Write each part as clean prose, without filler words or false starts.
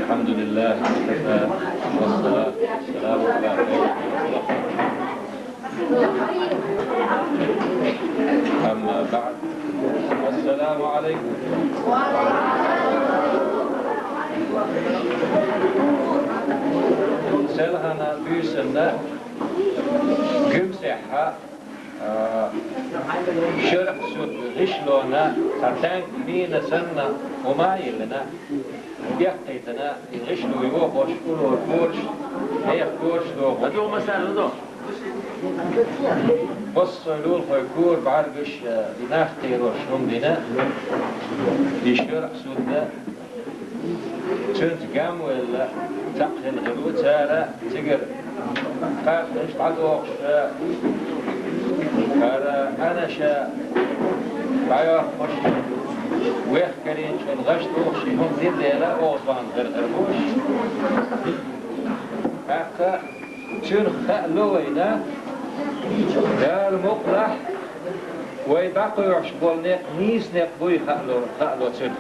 الحمد لله وكفى والصلاة والسلام على خير. أما بعد، السلام عليكم. سلهنا بيسنا جمسحة شرح سود غشلونا ترتان مين سنة وما يلنا يقيتنا الغشلو يوه وشكولو الفورش هي فورش لو هدو مسألة هدو بص لول خيكور بعرقش ناختي روش نمدنا يشرح سودنا تنت قام ولا تقل غلو تارا تقر قاف ايش بعد وقش أنا شا بعيار خوش ويخ كرين شو الغشت وخشي هم زين ليلة أوضوان غير غربوش حقا شن خألوينا دا المقلح ويبقوا يعشبول نيق نيس نيق بوي خألو تن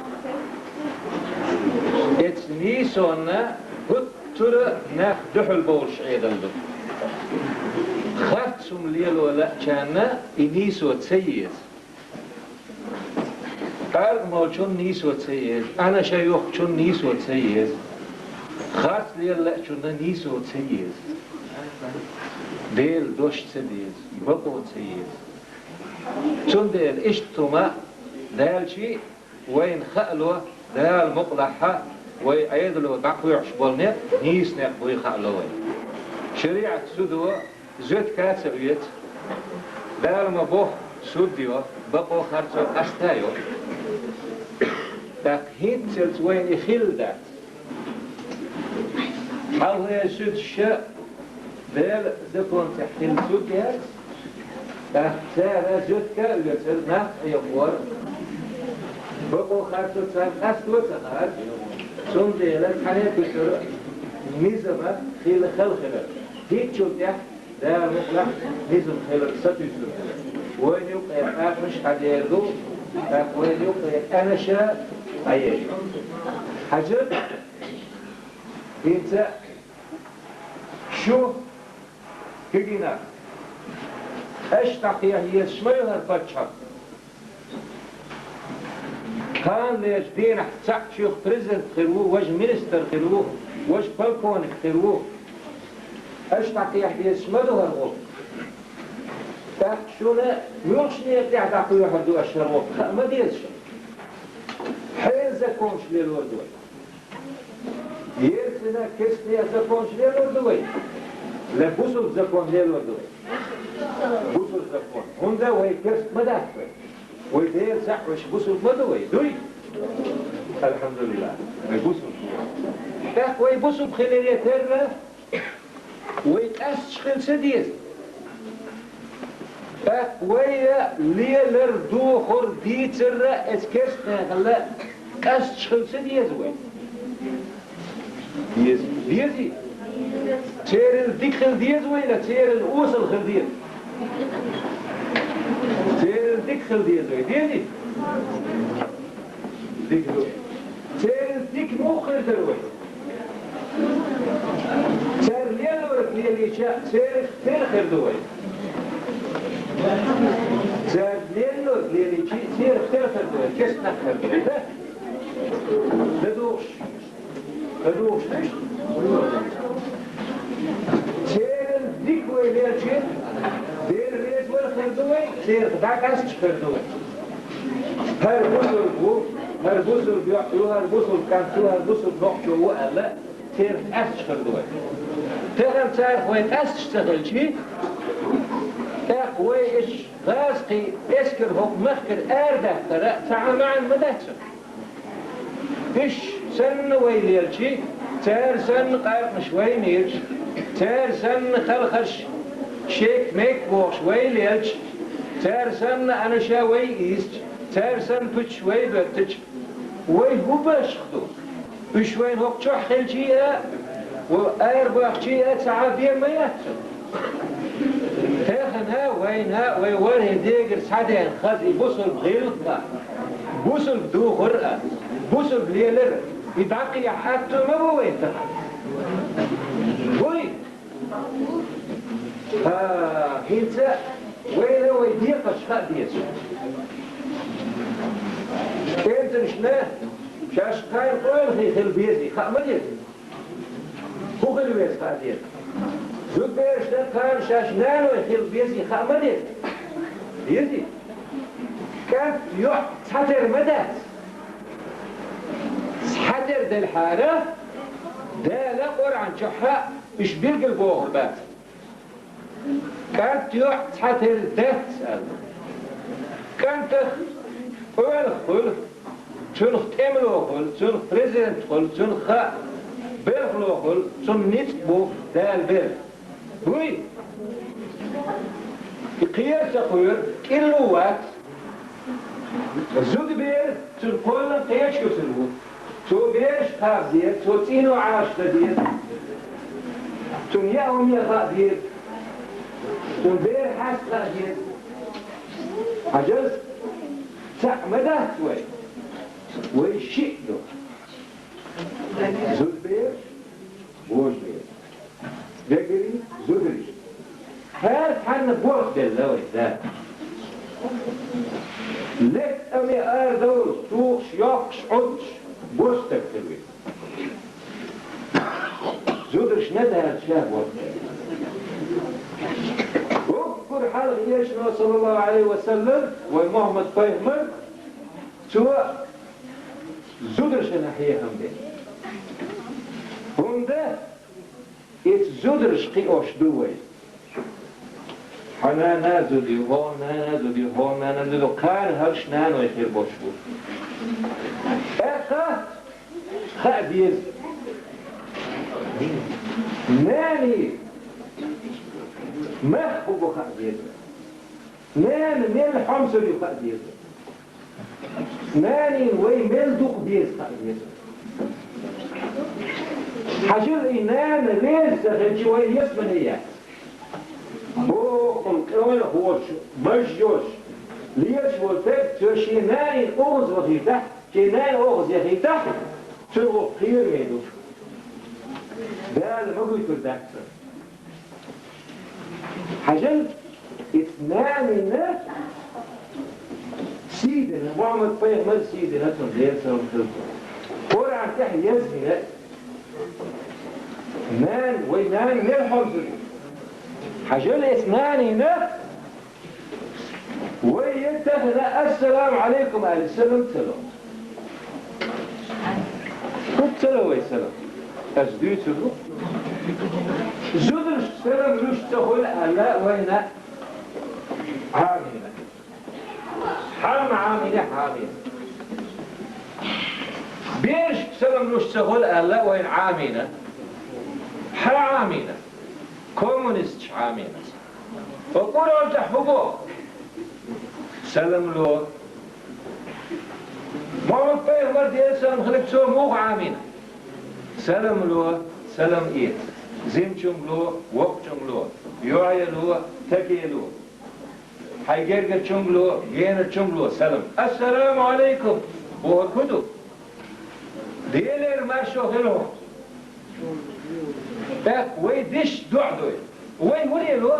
ات نيسونا هتر ناخ دحل بول شعيدا دو خاتم ليل ولا كان ينيسو تسيد قال ما شون نيسو تسيد أنا شيوخ شون نيسو تسيد خات ليل لا شون نيسو تسيد ديل دوش تسيد بقو تسيد شون ديل اشتما دال شي وين خألوه دال مقلحة ويعيدلو بقو يعشبولنا نيس نقبوي خألوه شريعة سدوه زود كاتسويت دارما بوخ سوديو بقو خرطو أستايو داك هيتسلت وين يخيل دات حالها سود شاء دال دكون تحتل سوديات داك سارة زود كالوتر ناق يقور بقو خرطو تسان أستو تخار سون ديلت حنيت بسر نزمة خيل خلخلة هيت شو تحت ده مقلح نزل خلال ستيزل وين يوقع مش حد يردو وين يوقع أنا شاء أيش حاجة انت شو كجينا اشتاقيه هي شميلها الفتشة كان ليش دين احتاق شيخ بريزنت خيروه وج مينستر خيروه وج بالكون خيروه اشتاق يحدي اسمدوها الغوب تحت شونا ميوشني يقلع تاقو يحدو اشربوه ما ديزش حين زكونش للوردوي يرسنا كسني زكونش للوردوي لبوسل زكون للوردوي بوسل زكون هندا وهي كرس مدافع ويدير زحوش بوسل مدوي دوي الحمد لله بوسل تحت وي بوسل خلالية ترى ويتأسخن سديس ويا ليلر دوخر ديتر اسكسنا هلا أسخن سديس وين ديزي تير الديكل ديز وين تير الأوصل خرديز تير الديكل ديز وين ديزي ديكلو تير الديك مخر دروي سير ليلورك ليلي شاء سير خير دوي سير ليلورك ليلي سير خير دوي كيس نخر دوي لدوش سير ديك وي ليلشي دير ريز والخير دوي سير داك اسش خير دوي هر بوزر بيعطيو هر بوزر كانتو هر بوزر نقشو وقال سير اسش خير دوي تغم تعرف وين أشتغل شيء تقوي إيش غازقي إسكر هو مخكر أرده ترى تعمل مدهسة إيش سن ويليل شيء تار سن قارق شوي نيرش تار سن خلخش شيك ميك بوش ويليلش تار سن أنا شاوي إيست تار سن بتش وي بتش وي هو بشخدو بشوين هو تشح خل شيء وآير باقشية سعابير ما يحسن تاخنها وينها ويوره ديقر سعدين خذ بوصل بغيرتنا بوصل بدو خرقة بوصل بليلر يدعقي حتى ما هو يتخذ وين هينسى وين هو يديق أشخاء ديسو كنت نشناه شاش كاين قوين خي خل بيزي خاء مدير هو خل بيز خاء دير زود بيرش ده كان شاش نانو خل بيزي خاء مدير بيزي كان يوح تحتر مدات تحتر ده الحالة ده لا قرعن شحاء مش بيلقى البوغ بات كانت يوح تحتر ده تسأل كانت قول خل تنخ تملو خل تنخ بريزيدنت خل تنخ بيخلو خل تنخ نتبو ده البيل وي قياس أخوير كيلوات زود بير تنقلنا قياش كسلو تو بيش خاب دير تو تينو عاش دير تن يأهم يخاء دير تن بير حاس خاء دير عجز تعمده وي ويشيء له زود بير بوش بير بيقري زودري هل حنا بوش دلوي ده لك أمي آردوش توخش يوخش عدش بوستك تلوي زودرش ندها الشاه وقت وكل حال يشنا صلى الله عليه وسلم ومحمد فهمر سواء زودرش نحيه هم دي هم ده زودرش قيوش دوي حنا نازودي هون نازودي هون نازودي كان هرش نانو يخير بوشبو اقا خادير ناني مخبو خادير نان ميل حمصر يخادير ناني وي ميل دوق ديز خادير حجر إنان ليس خلشي وي يسمن إياه هو القوي هو مجيوش ليش ولتك تشيناي أغز وخيتح شيناي أغز يخيتح شو خير ميدو ده المقوي تردكتر حجل اثنان الناس سيدنا محمد فيغمر سيدنا تنزيل سلام خلطه قرع تحي يزمي نان وينان نلحظ حجل اثنان هنا ويتخذ السلام عليكم أهل السلام سلام قد سلام ويسلام أجدوي سلام زدر السلام نشتغل ألا وين عاملة حام عاملة حاملة بيش سلام نشتغل ألا وين عاملة حا عاملة كومونست عامين وقولوا انت حقوق سلم له محمد فيغمر دي سلم خلق سوى موغ عامين سلم له سلم ايت زمشم له وقتم له يوعي له تكي له حيقرقتشم له جينتشم له سلم السلام عليكم هو الكتب ديلير ما شغلهم باك وي ديش دعدوي وي ولي لو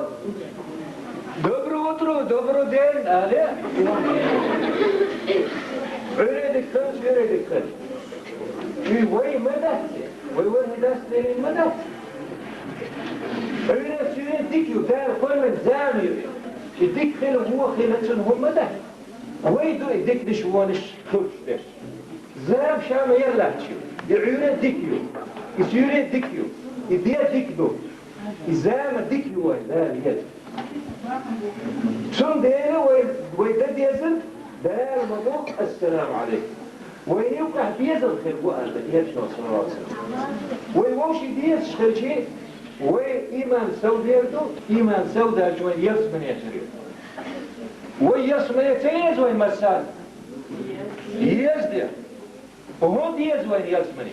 دبرو وطرو دبرو دين آلي عريدك خلش عريدك خلش وي مدت وي هداس دين مدت عريدك سيرين ديكيو دار كل من زامي ديك خيلو هو خيلتشن هم مدت وي دو ديك ديش وانش خلش ديش زام شام يرلاتشيو يعيرين ديكيو يسيرين ديكيو يديها ديكدو إزامة ديكيو لا ليد شون دينا ويدد يزل دار مضوق السلام عليكم ويوقع بيزل خير وقال يجنو صلى الله عليه وسلم ويوشي ديز خير شيء وإيمان سو ديردو إيمان سو دا شوين يسمن يتريد ويسمن يتريد ويمسال يزدر وهو ديز وين يسمن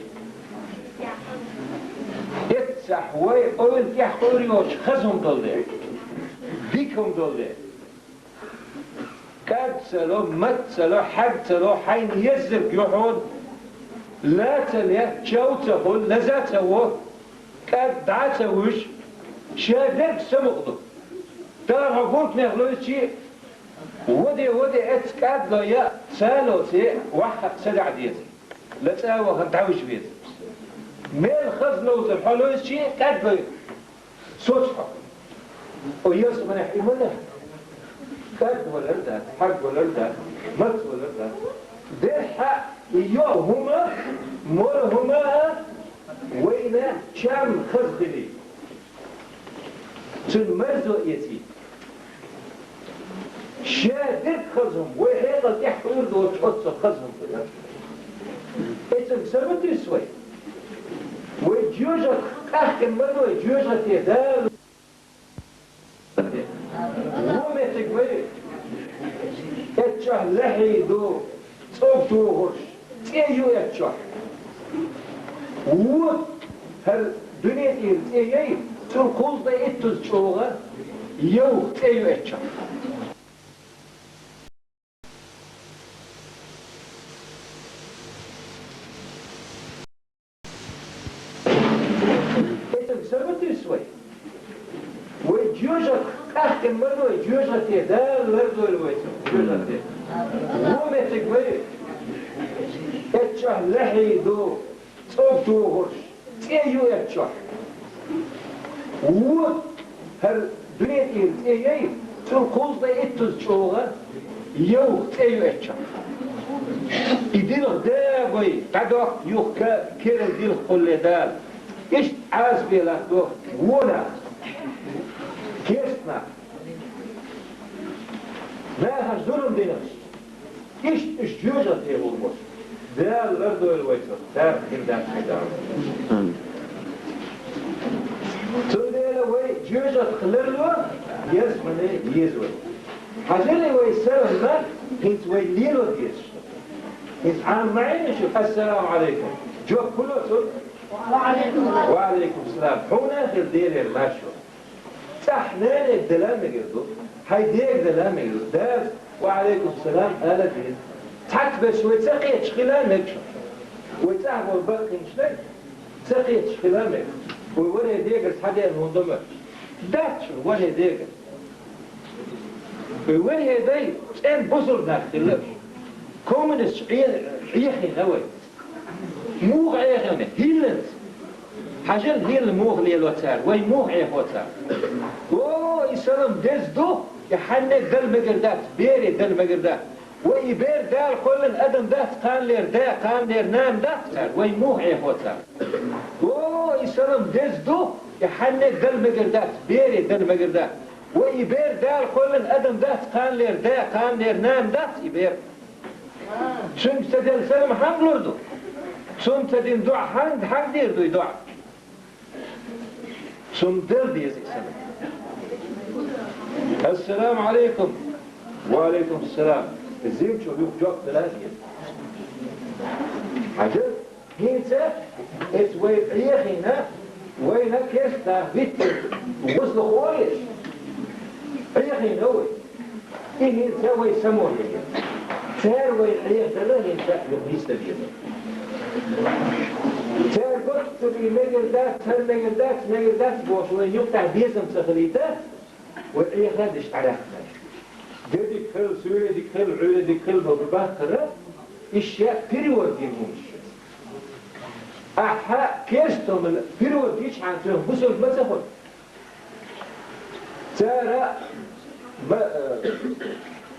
اتسح وي اول كحوريوش خزهم دولده ديكهم دولده كاد سلو مت سلو حد سلو حين يزرق يحود لا تلي شو تقول لزات هو كاد دعت وش شادك سمقض ترى قلت نغلو شيء ودي اتكاد له يا سالو سي واحد سدع ديت لا تساوي خدعوش بيت ميل خزنو الحلو شيء كاد له صوتها ويوسف من يحكي ولا كاد ولا ده حق ولا ده مت ولا ده ده حق يوهما مرهما وين شام خزني تنمرزو يتي شادد خزهم وحيطة يحفر دو تحط خزهم اسم سبت يسوي وجوجة أحكم منه وجوجة يدال ومتك وي اتشه لحي دو صوبتو غرش تيجو اتشه و هل دنيا تيجي تنقل دا اتوز شوغة يو تيجو اتشه سبت يسوي وجوجة أحكم منه وجوجة يدال لردو الويتو جوجة ومتك وي اتشه لحي دو صوبتو غرش تيجو اتشه و هل دنيا تيجي تنقل دا اتوز شوغة يو تيجو اتشه يدينه داوي قدوك يوك كيرل ديل خل دال إيش عاز بيلا دو ولا كيسنا ما هجدولهم دينش إيش جوجة تيبو الموت دال لردو الويتر دار كردان حيدار توديلا وي جوجة تخلرلو يزمني يزوي حاجلي وي سلم ما هنت وي ليلو ديش هنت عام معين نشوف السلام عليكم جوك كله تود وعليكم السلام هنا في الدير الماشو تحنان الدلام يقردو هيديك دلام يقردو داز وعليكم السلام هلا دير تحت بس ويتسقيت شخلامك ويتعبوا الباقي نشلي تسقيت شخلامك ويوري ديقر تحدي المنظمة داتشو ووري ديقر ويوري دي ان بصر داخل كومنس عيخي غوي موغ عيخي هيلنس حاجل هيل موغ لي الوتار وي موغ عيخ وتار او يسلم دز دو يحنك دل مقردات بيري دل مقردات وي بير دال كل ادم دات قان لير دا قان لير نام دات وي موغ عيخ وتار او يسلم دز دو يحنك دل مقردات بيري دل مقردات وي بير دال كل ادم دات قان لير دا قان لير نام دات يبير شنك تدل سلم حمد لردو شنك تدين دع حمد دير دو يدع شنك دل دي يزيك سلم السلام عليكم وعليكم السلام الزيم شو بيوك جوك ثلاثة عجل هينسا اتوي عيخينا وينا كيستا بيتر ووصل خوالش عيخينا هوي إيه هينسا ويسموه تار ويعيخ دلا هينسا يغيستا بيضا تار قلت بي مقردات بوش وين يقطع بيزم سخليتا والعيخ هذا اشتعلاك ديك خل سوري ديك خل علا ديك خل بباخرة اشياء بيريود ديموش احا كيستم بيريود ديش عن تنبسوا المسافة تارا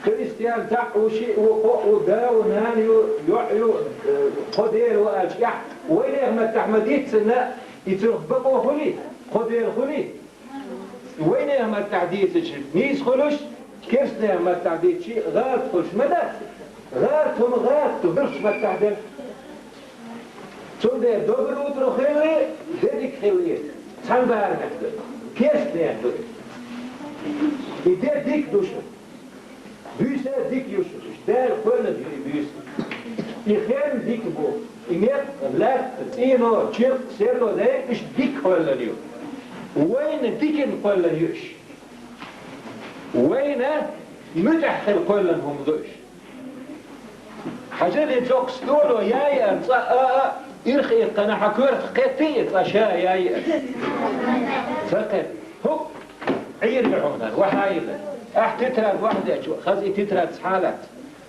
كريستيان تقو شيء وقو داو نانيو يعيو قدير واشياء وين اغمى التحمديت سنة يتربقوا خلي قدير خلي وين اغمى التعديد نيس خلوش كيسنا ما تعديد شيء غارت خلش مدى غارتهم غارت تبرش ما تعديد تون دير دوبر وطرو خيلي ديك خيلي تان بار نحدو كيسنا يحدو يدير ديك دوشو بيسا ديك يوشو دار كل بيس يخيم ديك بو إنيق لاك تينو تشيق سيرلو دايك إش ديك كل اليوم وين ديكن كل يوش وين متحل كلهم ذوش حاجة اللي توك ستولو ياي أنصا إرخي قنا حكورت قتيت أشياء ياي فقط هو عير بعونا وحايلة تتراد واحدة خزي تتراد حالات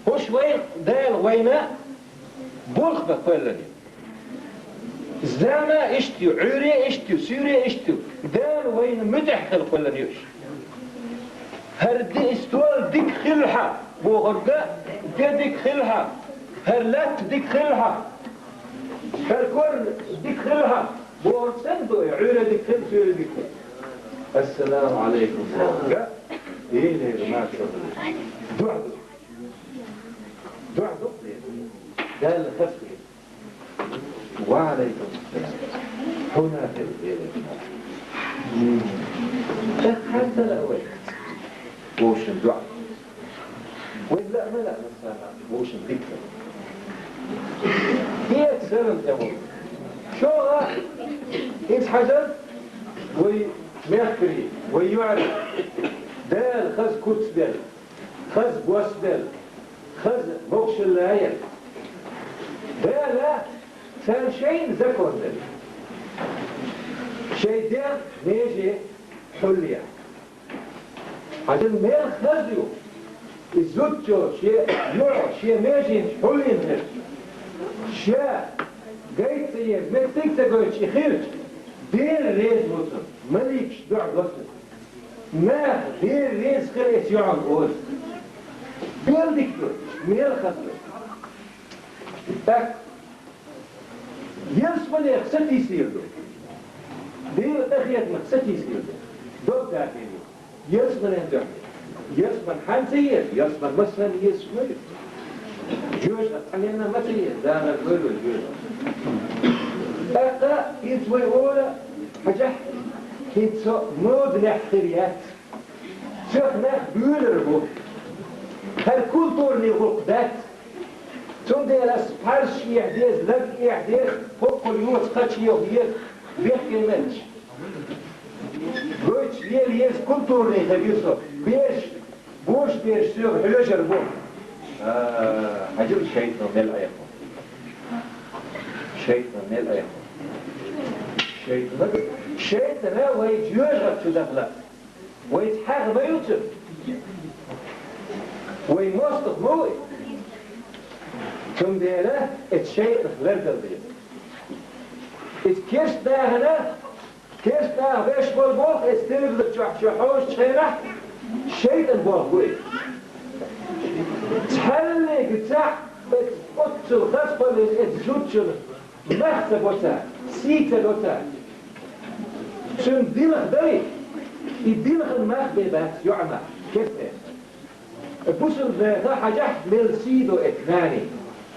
هو شوي دال وينا بولخ بقولني زاما اشتيو عوري اشتيو سوري اشتيو دال وين مدح خلقولني يوش هردي استوال ديك خلحة بوغرقة ديك خلحة هرلات ديك خلحة هركور ديك خلحة بوغرسن دوي عوري ديك خل سوري ديك خل السلام عليكم ورحمة ايه ليه ما تشوفوا دعدو قال خفي وعليكم السلام هنا في الإله حتى الأول ووشن دعا وإلا ما لا نسانا ووشن ذكر هي تسلم تقول شو إنت حجر وميخبري ويعرف دال خز كوتس دال خز بوس دال خز بوكش اللايل دال كان شيء ذكر دال شيء دال نيجي حليا عشان ميل خزيو الزوجو شيء يوع شيء ميجي حليا نيجي شيء جاي تيه متك تقول شيء خير دير ريز موتر مليكش دع قصد ما دير ريز خير يسيعون قول بيل دكتور ميل خزيو تك يسمن يخسد يصير له دير تخيط مخسد يصير له دوب داخلي يسمن يندعي يسمن حنسير يسمن مثلا يسمن جوش أتحلينا مسير دانا الغلو الجوش أقا يتوي أولا حاجة كيتسو مود نحخريات شوف ناخ بيولر بو هل كل طورني غقدات ثم دي الاسبارش يحديث لك يحديث فوق اليوت قدش يوهيت بيحكي منش قوش ليل يز كل طورني خبيصو بيش بوش بيش سيوغ حلوشر بو حجر الشيطان ميل ايقون شيطان ميل ايقون شيطان هو يجيوغر شو دخلا ويتحاغ ما يوتر ويموستق موي ثم دينا الشيء غير قلبي اتكيش دا هنا كيش دا بيش بالبوخ استلب للجحوش شيرح شيطان بوخوي تحلق تاع بتقط الغصبة للزوج مخزب وتاع سيكة وتاع شن دينخ داري يدينخ المخببات يعمى كيف بوصل ذا حاجة ملسيدو اتناني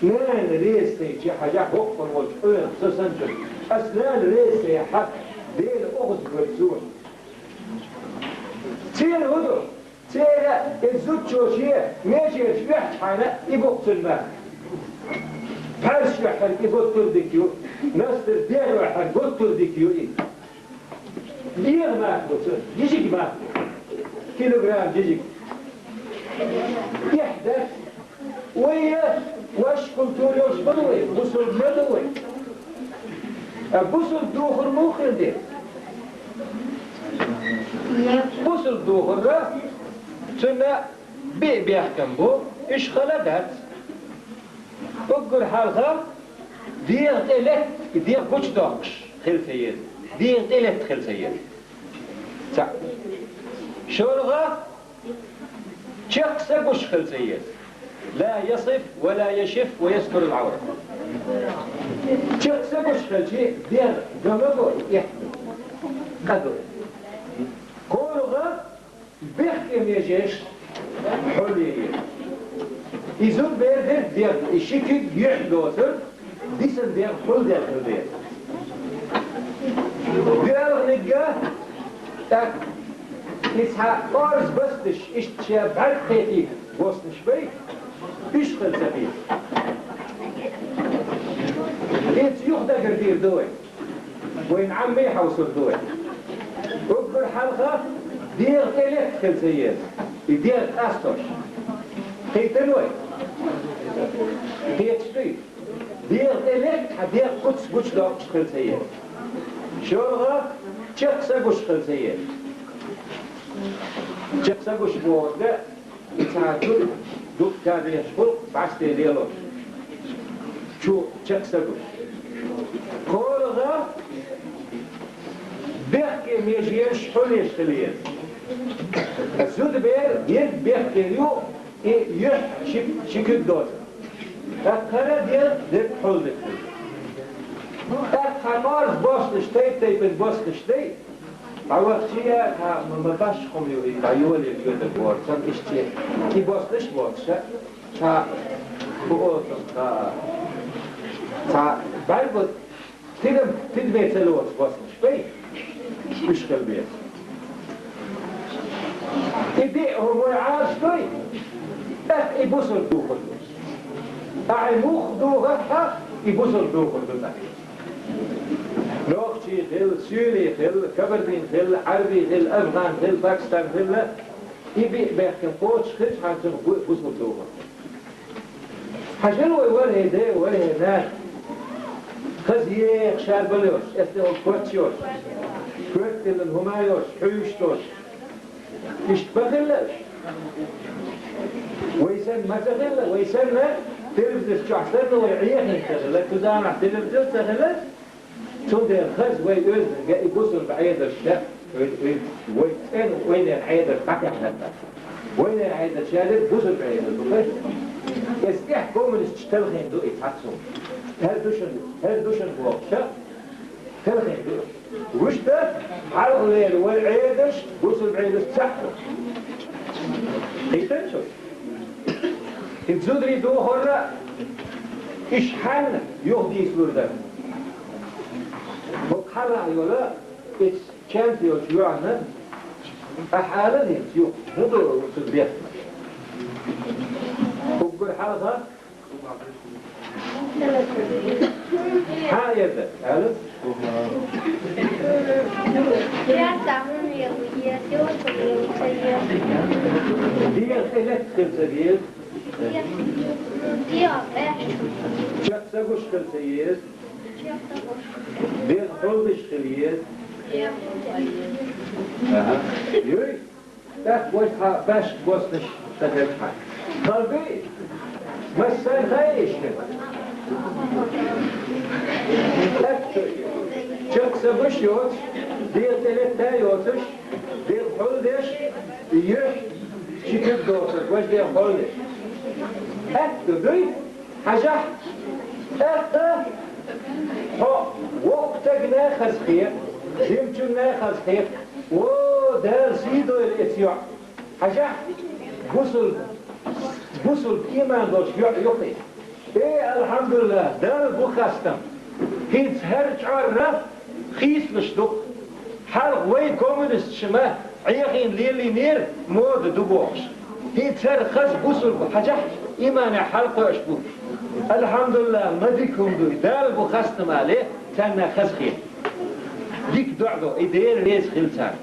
نان ريسي شي حاجة بقفن والحين سسنجل أسنان ريسي حق دين أغز والزوج تين هدو تين الزوج شوشية ماشي يشبح حانا يبقت الماء فارش يحن يبقتل ديكيو ناستر ديرو يحن قتل ديكيو دير ماكو يجيك ماكو كيلوغرام يجيك يحدث ويا واش كنتوري واش بدوي بوصل بدوي بوصل دوخر موخر دي بوصل دوخر تنا بيحكم بو ايش خلدت اقر حالها دير تلت دير بوش دوكش خلفيين دير تلت خلفيين شولغا شخص بوش خلفيين لا يصف ولا يشف ويستر العورة شخص بوش خلفيين دير جمبو يحمل قدر كولغا بيحكم يجيش حليين يزول بير دير الشكل يحدوثر ديسن دير حل دير خلفيين دير نقا تاك يسحى قارس بستش اشتشاب عرق خيتي وسط شبي اشتغل سبيل ليت يخدى قردير دوي وين عمي يحوصل دوي وقر حلقة دير تلت خلسيات دير أستوش خيتنوي هيتشتي دير إلك حدير قدس لوك شخلتية شورغا تشخصا قش خلتية تشخصا قش بوغدا يتعادل دوك تابي يشفل بعشتي ديالوش شو تشخصا قش قولغا بيحكي ميجيش حليش خليل الزود بير يد بيحكي اليو يح شكل دوت أقرأ ديال حل ديال أقمار بوست شتي تيبن بوست شتي عوضتيا ما باش خم يوري عيول اليود البور سام إشتي كي بوستش بوستش تا بوستم تا بعد تدبيت الوقت بوستش بي مش كلبيت إدي هو عاش بي يبصر دوخل أعموخ دوغها يبصر دوخل دوغها نوختي خل سوري خل كبردين خل عربي خل أفغان خل باكستان خل يبي بيحكم قوتش خل حانتم بصر دوغها حاجلو وله ده وله نار خزيخ شاربلوش استيقظ كوتشوش كوتل الهمايوش حيوشتوش اشتبخلش ويسن ما تغلى ويسن تلفزيون شحسن ويعيق تغلى تزامع تلفزيون تغلى تودي الخز ويدوز يبصر بعيد الشاب وين العيد القطع وين العيد الشادد بصر بعيد البخش يستحكم الاستشتلخين دو يتحسون هل دوشن بوقشة تلخين دو وش ده حلق الليل والعيدش بصر بعيد السحر قيتن شو تزودري دو هرة إشحان يهدي سوردا وقحلا يولا إتش كانت يوعنا أحالا يتيو مدو سلبيات وقل حالها حايدة ألف دي الخلات خلسجيل شخصا قش خلسيل دي الخلطش خليل يوي تاك وجهها باش بوسنش تتبحى قلبي مسان خايش شخصا قش يوت دي الثلاثة يوتش دي الخلطش يوش شكل دوسر وش دي الخلطش دوي حاجة وقتك ناخذ خير يمكن ناخذ خير ودار سيدو الاتياع حاجة بوصل إيمان دوش يقي إيه الحمد لله دار بوخاستم هيت هرج عرف خيس بشدق حرق وين كومونست شما عيقين ليلي نير مود دوبوش هيت هر خز بوصل حاجة إيمان حلقة أشبوش الحمد لله ما ديكم دوي دار بوخاستم عليه تانا خز خير ديك دعوة إدير ريز خلتان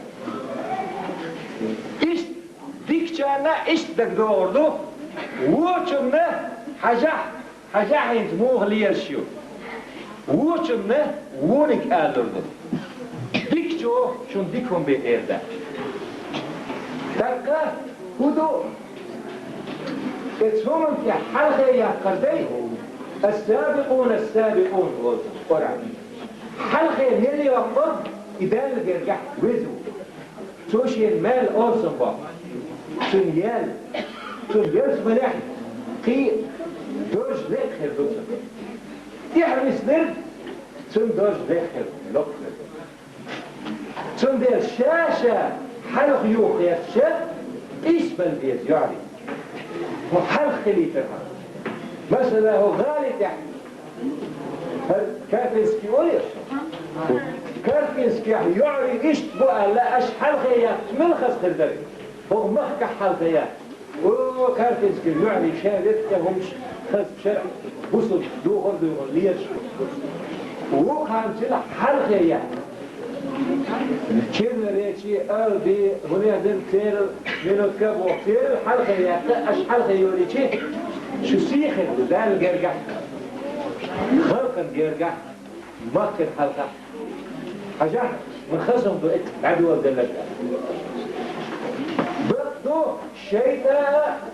إيش ديك جانا إيش دك دوردو ووچمنا حاجة هينت موغ ليرشيو ووچمنا وونك آلردو ديك جو شون ديكم بإيردا دقا هدو اتهمن في حلقة يا قردي السابقون قرآن حلقة هيلي وقت إذا لقرقح وزو توشي المال أرسن بقى تنيال سمنح قي دوش ذكر دوسن يحرس نرد تن دوش ذكر لقر تن دير شاشة حلق يوخ يفشد إيش بلديز يعني وحلق خليفة مثلا هو غالي تحت كافنسكي وليش كافنسكي يعري إيش بقى لا أش حلقيات ملخص خردري هو مخك حلقيات وكافنسكي يعري شارك كهمش خذ شرع وصل دوغر ليش وكان تلا حلقيات كنا ريتي قلبي هنا دم تير منو كابو تير حلقيات أش حلقي يوريتي شو سيخن دال جرجع خلقا جرجع مكن حلقة حاجة من خصم بقيت عدوى بدلك بقدو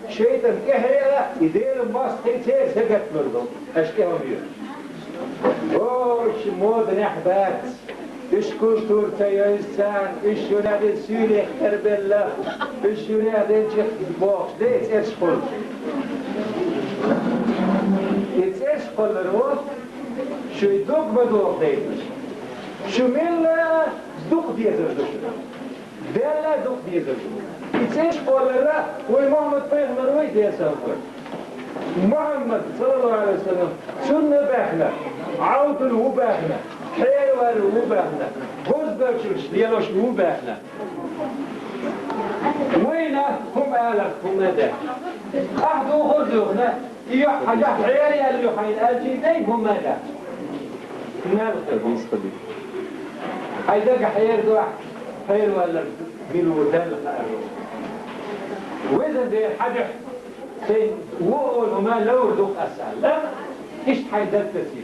شيطان كهيرا يدير الماس تيتير سقط برضو اشكيهم يو اوش مود نحبات ايش كولتور تايا انسان ايش ينادي سوري اخترب الله ايش ينادي انجح بوكس ديت ايش قول ايش قول الروح شو يدوق بدوق ديت شو ملا دوق ديزر ديلا دوق ديزر ايش قول الله ومحمد بيغمر ويد يسافر محمد صلى الله عليه وسلم سنة باحنا عود هو باحنا حيوان هو باحنا غز برشوش ديالوش هو باحنا وين هم آلك هم ده أحدو غزونا حاجة حيالي اللي حين الجيدين هم ده نالك هيدك حيال دو حيوان ميلو دل وإذا دي حاجة وقول هما لو دوق أسأل لا إيش حيدات تسير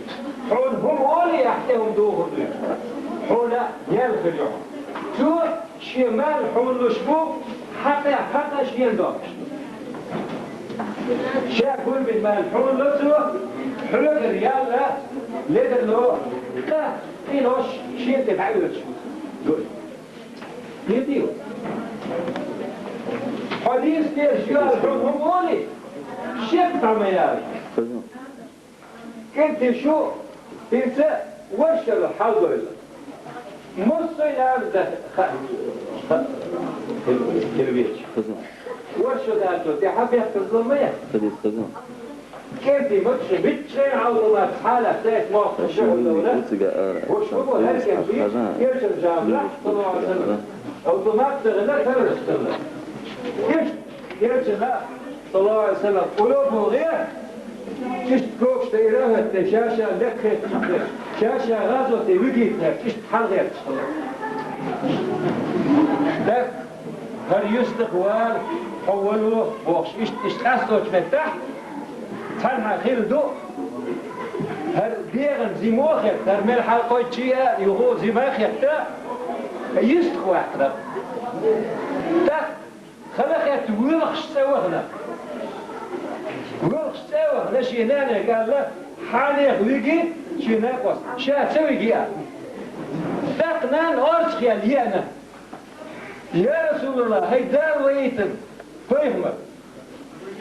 حول هم قولي يحتهم دوغ دوغ حول يلغي اليوم شو شمال حول شبوك حتى شيل دوغ شاكل بالمال حول لسو حلوك الريال لا لدر لو لا إنوش شيل تفعيل شو دول يديو حديث دير شوال هم قولي شفت عميالي كنت شو انت وش الحمد لله مصر يابدا البيت وش دالتو دي حبيت الظلمية كنت مش بتشي عوضات حالة تاك موقف شغل دولة وش هو هالكن فيه يرجع جاملة طلوع سنة اوتومات تغلق تغلق يرجع صلى الله عليه وسلم قلوبه غير كشت كوكش تيرها تشاشة لك شاشة غازو تيوجيتها كشت حال غير لك هل يستقوال حولوه بوخش اشتقاستوش من تحت تنها خير دو هل بيغن زي موخر هل ملحا قويتشيها يغو زي ماخر تا يستقوا احترام تحت خلقت ورخش سوغنا ورخش سوغنا شينانا قال له حاليق ويجي شيناك وص شا تسوي جيا دقنان أرسخي اليانا يا رسول الله هيدار ويتم فهمك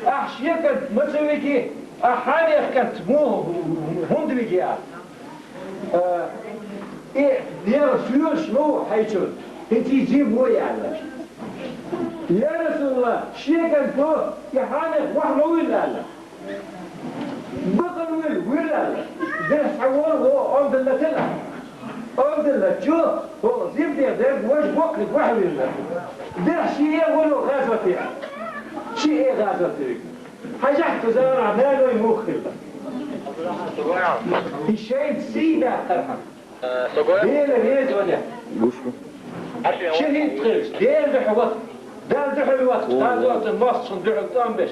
أحشيك ما تسوي جي أحاليق كانت موه هند بيجيا إيه يا رسول شنو حيشون انتي جيب ويا على يا رسول الله شيكا فوق يحانف وحنا ويلا بطل ويلا ده حوال هو عند الله تلا عند الله شوف هو زيب ده واش بوكلك واحد ويلا ده شيء يقولوا غازوتي شيء غازوتي حاجة تزار عماله يمخل الشيء سيدة قرحة دير ريز ولا شهيد قرش دير بحوط دار دحل الوقت هذا وقت النص دحل طنبش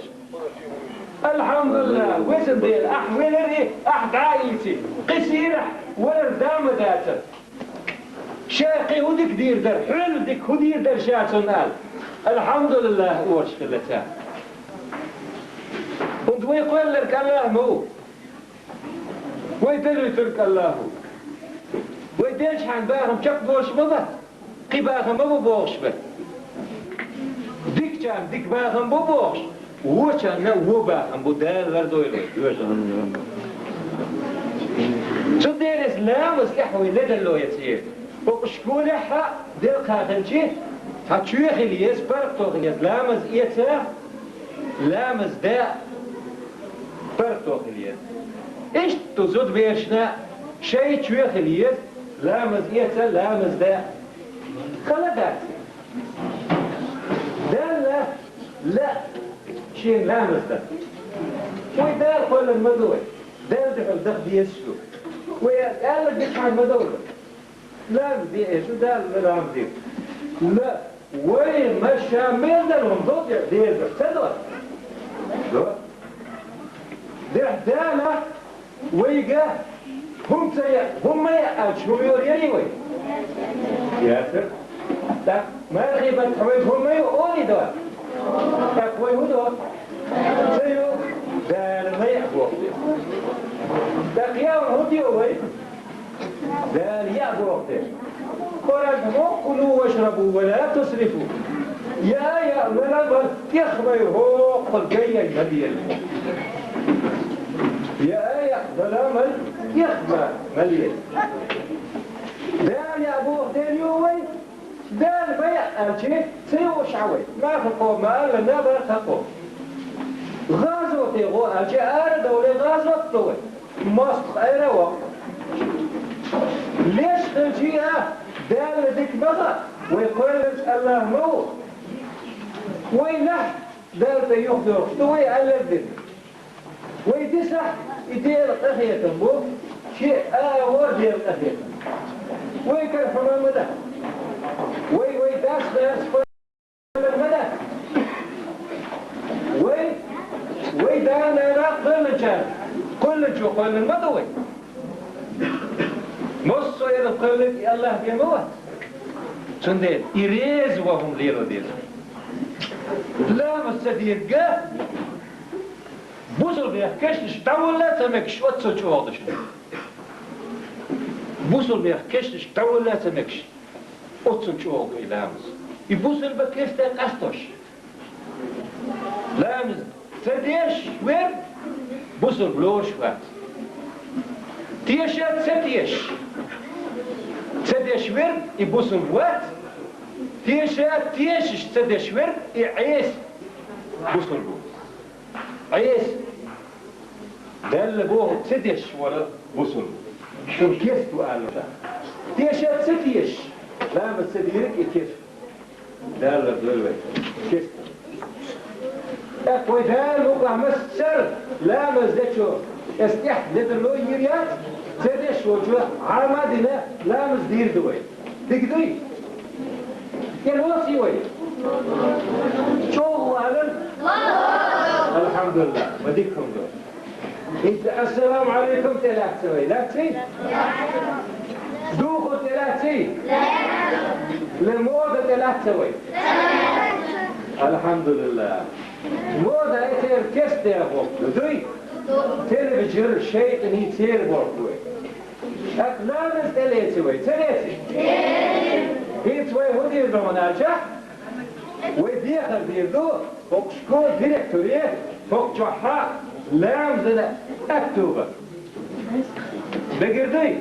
الحمد لله وزن ديال أحملني أحد عائلتي قصيرة ولا دام ذاته شاقي وديك دير در حلو ديك ودير در شاتون قال الحمد لله وش خلتها كنت ويقول لك الله مو ويدري تلك الله ويدرش عن باهم شك بوش مضى قباهم مو بوش به ديك كان ديك باهم بو بوش وكان هو باهم بو دال غردويلو شو دير اسلام وسكحوي لدلو يسير وشكون حق دير قاخنشي هتشوي خليس برقتو خليس لامز إيتا لامز دا برقتو خليس إيش تزود بيشنا شيء تشوي خليس لامز إيتا لامز دا خلقات دا لا شيء لامز دا ويدال كل المدوي دال دخل دخل بيسلو وقال لك بيشحن مدوي لا بدي ايش ده لا بدي لا وين ما شامل ده الموضوع دير تدور دالة ويجا هم شو يوريني وي ياسر لا ما غيبت حويج هم يقولي دوا تكوي هدوا سيو دال ما يأبوه دقيقة هدي وي دال يأبوه قرأت كلوا واشربوا ولا تسرفوا يا ملابر يخبي هو قل جاي المدينة يا ملابر يخبى مليان دال يا أبوه دال يوي دال بيع أمشي سيو شعوي ما خقوا ما لنا برخقوا غازو تيغو أمشي أرد ولي غازو طوي مصق أيرا وقت ليش تجيها دال ذيك بغا ويقول الله مو وينح دال بيخدر طوي على الذن ويدسح يدير قخية تنبو شيء ورد القخية ويكن حمام ده ويداس خياس المدى ويدانا كل جان كل جو كل المدوي نص يدخل لك الله بيموت سندين يريز وهم ليرو دير لا مستدير جا بوصل بيحكيش تولى تمكش واتسو شو واضح بوصل بيحكيش تولى تمكش واتسو شو واضح لامز يبوصل بكيف تقستش لامز تديش وين بوصل بلوش وقت تيشات تديش وين يبوصل وقت تيشش تديش وين يعيس بوصل بو عيس دل بوه تديش ولا بوصل شو كيف تقال له تيشات تديش لا ما تديرك كيف دل بلوي كيف اقوى دال وقع مسر لا ما زدتشو استح لدلو يريات تديش وجوه عمادنا لا مزدير دوي تقدري يا الوصي وي شو هذا الحمد لله وديكم دول انت السلام عليكم تلاتسوي لاكسي دوخو تلاتسي لموضة تلاتسوي الحمد لله موضة ايتر كست يا اخو دوي تلفجر شيء اني تسير بوركوي اقلامز تلاتسوي تلاتسي هيتسوي هدي الرماناجة ويديخل ديردو فوق شكول ديريكتوريه فوق جحا لامزنا اكتوبة بقردي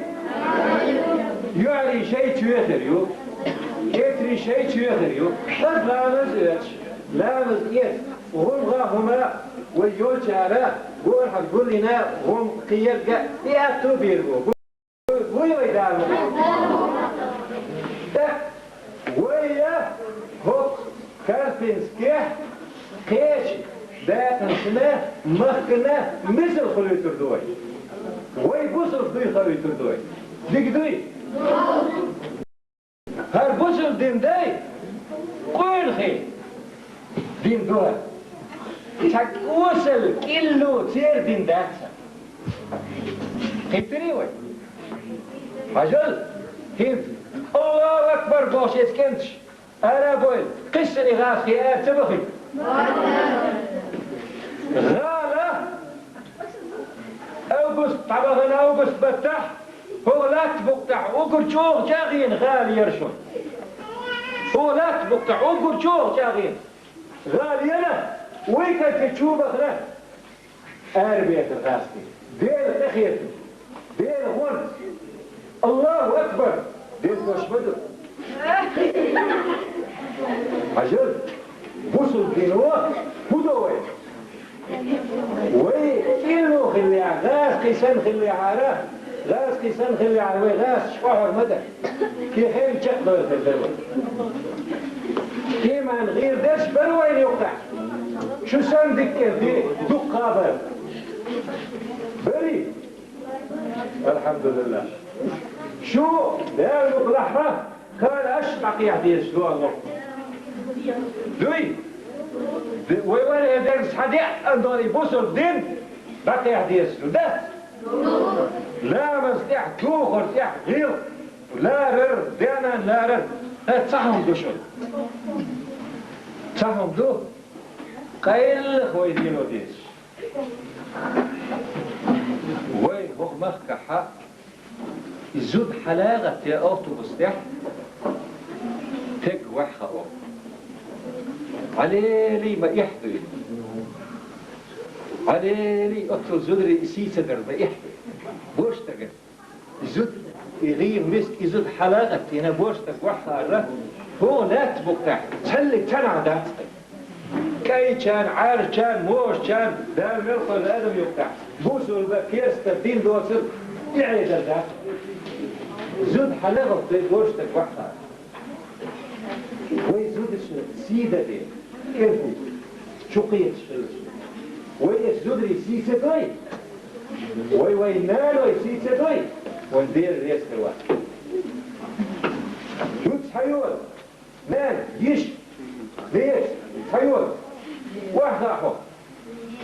يعني شيء تيوثر يو يتري شيء تيوثر يو قد لامز ايش لامز ايش وهم غاهما واليول شارع قول حقول لنا هم قيادة يأتوا بيرغو ويو يدعموا ويا هوك كاربينسكي قيش داتنسنا مخنا مثل خليتر دوي ويبوصل دوي خليتر دوي ديك دوي هربوصل دين داي قول خي دين دوي تاك وصل كيلو تير دين داتسا خيبتري وي عجل هيب الله أكبر باش اسكنتش أنا بقول قصني غاسكي تبخي غالة أوغست طبعا أوغست بتح هو لا تبقتح وقرجوه جاغين غالي يرشون هو لا تبقتح وقرجوه جاغين غالي أنا ويكا تشوف أخنا أربية الغاسكي دير تخيط دير غن الله أكبر دير مشمده عجل بوصل دينوه هدوه وإنه خلي غاز قيسان خلي عاراه غاز قيسان خلي عاراه غاز شفاهر مدى كي خير جقدر في الدول كيما نغير درش بروين يوقع شو سان دكر دي دق قابل بري الحمد لله شو داروا بالأحرى كان أشبع يحدي شو الله دوي ويوانا يدرس حديث أنضاري بوصل دين بقى يحديث ده لا مستح توخر تح غير لا رر دانا لا رر تصحهم دو شو تصحهم دو قيل خوي دينو ديش وين هو مخكحة يزود حلاغة يا أوتوبوس تح تك وحها علي لي ما يحضر علي لي أكثر زودري سيسة در ما يحضر بوش تجد يزود يغير مسك يزود حلاقة هنا بوش تك وحها هو لا تبقى تحلي تنع دات كاي كان عار كان موش كان دار ملقى الآدم يقطع بوسو البكير ستبدين دوسر يعيد الدات زود حلاقة بوش تك وحها ويزود سيدة دي كيف شقية ويزود سيسة دوي وي نالو سيسة دوي وندير الريس كالواحد يوتس حيول نال يش ليش حيول واحد أحو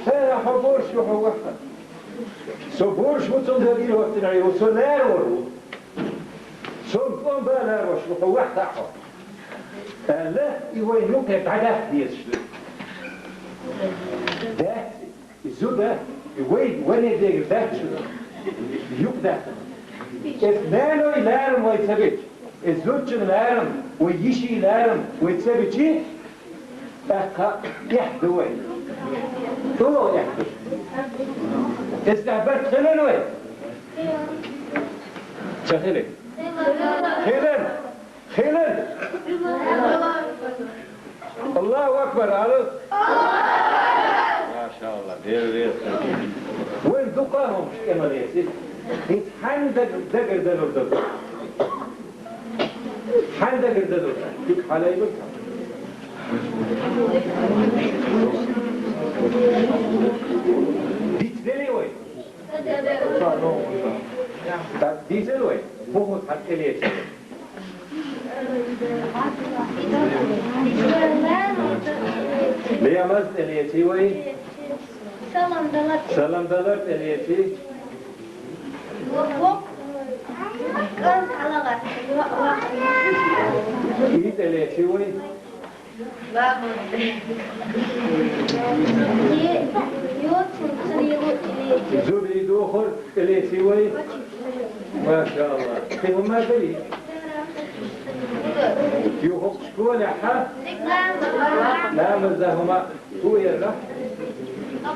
ثاني أحو بورش يحو واحد سو بورش وطن دليل وقت العيو سو نارو سو نفهم بقى ناروش يحو واحد أحو لا يوين يمكن تعداه ديش ده الزود ده وين يدير ده يبدأ اثنانه الارم ويتثبت الزوج الارم ويشي الارم ويتثبت شيء يحدو وين هو يحدو استعبت خلال وين شخلال خلال الله أكبر على ما شاء الله دير وين دقاهم كما يصير يتحندق دقر دقر حندق دقر فيك حالي بك ديتزلي وين ديتزل وين فوق حتى ليش ليه عملت اليتي وين سلام دلت اليتي ايد اليتي وين زود ايدو خر اليتي وين ما شاء الله فيهم ما دليل يوخ شكون حا لا مزهما هو يرى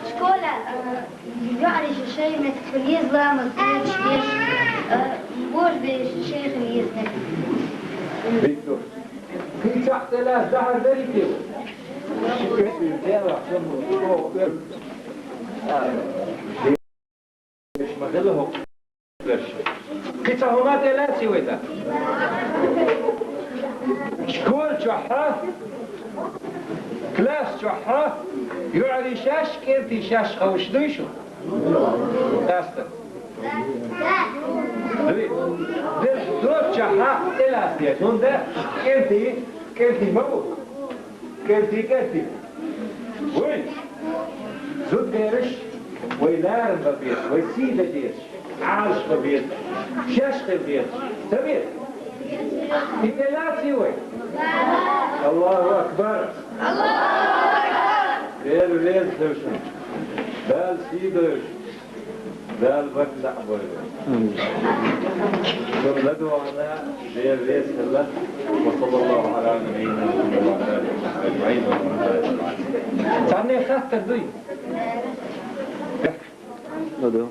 شكولا يعني شيء متفليز لا مزيش بوش بشيخ اليزنك بيتو في تحت لا زهر ذلك مش مغلهم قصهما ثلاثة ودا شكون شحة كلاس شحة يعري شاش كيرتي شاش خوش دوشو أستر دوت شحة ثلاثة دون ده كيرتي موت كيرتي وين زود ديرش ويلار ببيت ويسيدة ديرش عاش ببيت شاش ببيت تبيت ثلاثة وين الله أكبر ليل دوشن بال سيدش بال بطلع بوي ولدوا عنا ليل هلا وصلى الله على نبينا محمد وعلى آله وصحبه أجمعين تعني خاطر دوي لدوا